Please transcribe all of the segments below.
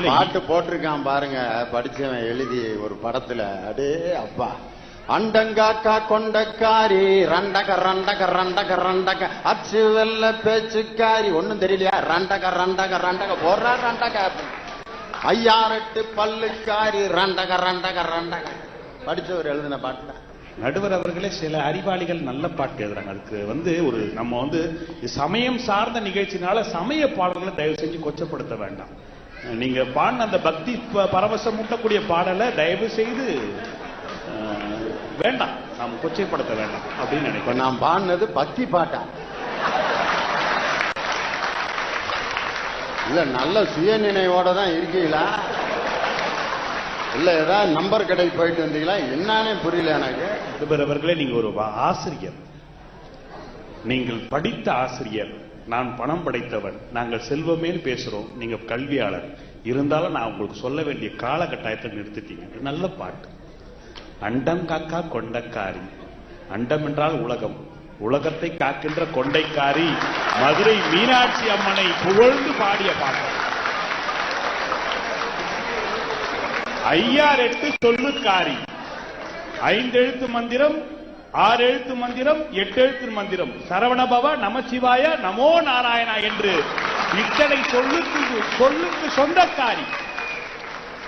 பாட்டு போட்டிருக்கான் பாருங்க, படிச்சவன் எழுதி ஒரு படத்துல. அடே அப்பா, அண்டங்காக்கா கொண்டக்காரி ரண்டக ரண்டக ரண்டக ரண்டக அச்சு வெல்ல பேச்சுக்காரி, ஒன்னும் தெரியலையா? ரண்டக ரண்டக ரண்டக போடுறா ரண்டக, ஐயாரெட்டு பல்லுக்காரி ரண்டக ரண்டக ரண்டக. படிச்சவர் எழுதின பாட்டு. நடுவர் அவர்களே சில அறிவாளிகள் நல்ல பாட்டு எழுதுறாங்க. அதுக்கு ஒரு நம்ம சமயம் சார்ந்த நிகழ்ச்சினால சமய பாடல்களை தயவு செஞ்சு கொச்சப்படுத்த வேண்டாம். நீங்க பாடின அந்த பக்தி பரவசம் மூட்டக்கூடிய பாடலை தயவு செய்து வேண்டாம், நாம் கொச்சைப்படுத்த வேண்டாம் அப்படின்னு நினைக்கிறேன். நான் பாடினது பக்தி பாட்டா இல்ல? நல்ல சுய நினைவோட தான் இருக்கீங்களா? இல்ல ஏதாவது நம்பர் கடைக்கு போயிட்டு வந்தீங்களா? என்னன்னு புரியல எனக்கு. அவர்களே, நீங்க ஒரு ஆசிரியர், நீங்கள் படித்த ஆசிரியர், நான் பணம் படைத்தவன், நாங்கள் செல்வமேன்னு பேசுறோம், நீங்க கல்வியாளர். இருந்தாலும் நான் உங்களுக்கு சொல்ல வேண்டிய காலகட்டாயத்தை நிறுத்திட்டீங்க. நல்ல பாட்டு. அண்டம் காக்கா கொண்டைக்காரி, அண்டம் என்றால் உலகம், உலகத்தை காக்கின்ற கொண்டைக்காரி மதுரை மீனாட்சி அம்மனை புகழ்ந்து பாடிய பாட்டு. ஐயாரெட்டு சொல்லுக்காரி, 5 எழுத்து மந்திரம், 6 எழுத்து மந்திரம், 8 எழுத்து மந்திரம், சரவணபவ நமசிவாய நமோ நாராயணா என்று இத்தனை சொல்லுக்கு சொந்தக்காரி.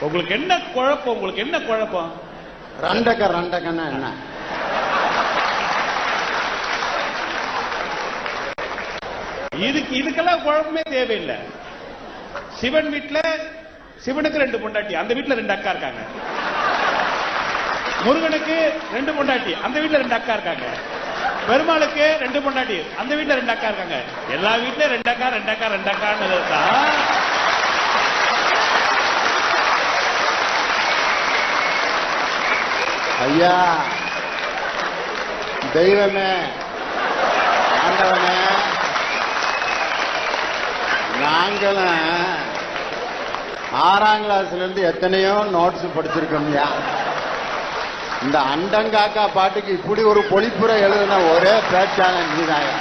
உங்களுக்கு என்ன குழப்பம்? உங்களுக்கு என்ன குழப்பம்? ரண்டக ரண்டகன்னா என்ன? இதுக்கெல்லாம் குழப்பமே தேவையில்லை. சிவன் வீட்டுல சிவனுக்கு 2 பொண்டாட்டி, அந்த வீட்டுல 2 அக்கா இருக்காங்க. முருகனுக்கு 2 பொண்டாட்டி, அந்த வீட்டுல 2 அக்கா இருக்காங்க. பெருமாளுக்கு 2 பொண்டாட்டி, அந்த வீட்டுல 2 அக்கா இருக்காங்க. எல்லா வீட்டுல 2 அக்கா 2 அக்கா 2 அக்கான்னு இருக்கா? ஐயா, தெய்வமே, ஆண்டவனே, நாங்களும் 6ஆம் கிளாஸ்ல இருந்து எத்தனையோ நோட்ஸ் படிச்சிருக்கோம்யா. இந்த அண்டங்காக்கா பாட்டுக்கு இப்படி ஒரு பொழிப்புரை எழுதுன ஒரே பேச்சாளன் நீதாயா?